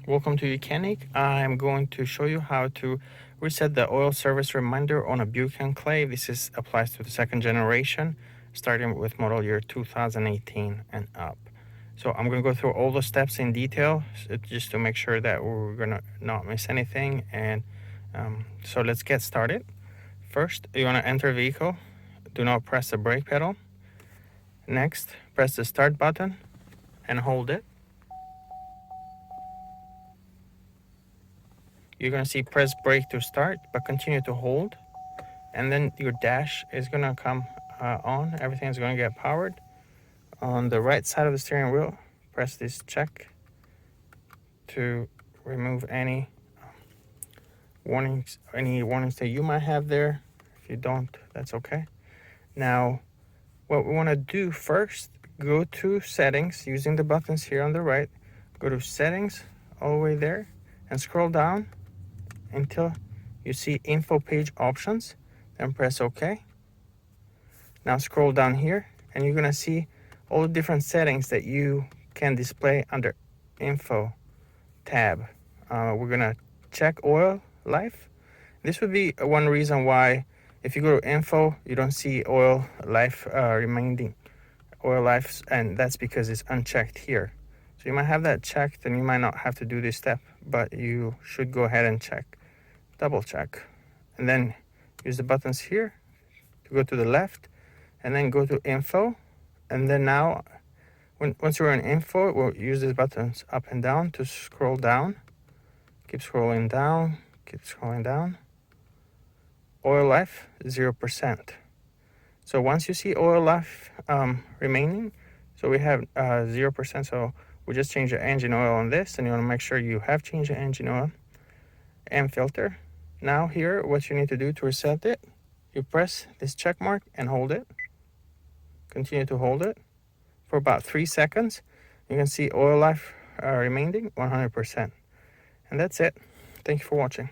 Welcome to YOUCANIC. I'm going to show you how to reset the oil service reminder on a Buick Enclave. This applies to the second generation, starting with model year 2018 and up. So I'm going to go through all the steps in detail just to make sure that we're going to not miss anything. And so let's get started. First, you want to enter vehicle. Do not press the brake pedal. Next, press the start button and hold it. You're going to see press brake to start, but continue to hold. And then your dash is going to come on. Everything is going to get powered. On the right side of the steering wheel, press this check to remove any warnings that you might have there. If you don't, that's okay. Now, what we want to do first, go to settings using the buttons here on the right. Go to settings all the way there and scroll down until you see info page options, then press OK. Now scroll down here and you're gonna see all the different settings that you can display under info tab. We're gonna check oil life. This would be one reason why if you go to info you don't see oil life remaining oil life, and that's because it's unchecked here. So you might have that checked and you might not have to do this step, but you should go ahead and double check, and then use the buttons here to go to the left and then go to info. And then now once you're in info, we'll use these buttons up and down to scroll down. Keep scrolling down, keep scrolling down. Oil life 0%. So once you see oil life remaining, so we have 0%, so we just change the engine oil on this, and you want to make sure you have changed the engine oil and filter. Now here, what you need to do to reset it, you press this check mark and hold it. Continue to hold it for about 3 seconds. You can see oil life remaining 100%. And that's it. Thank you for watching.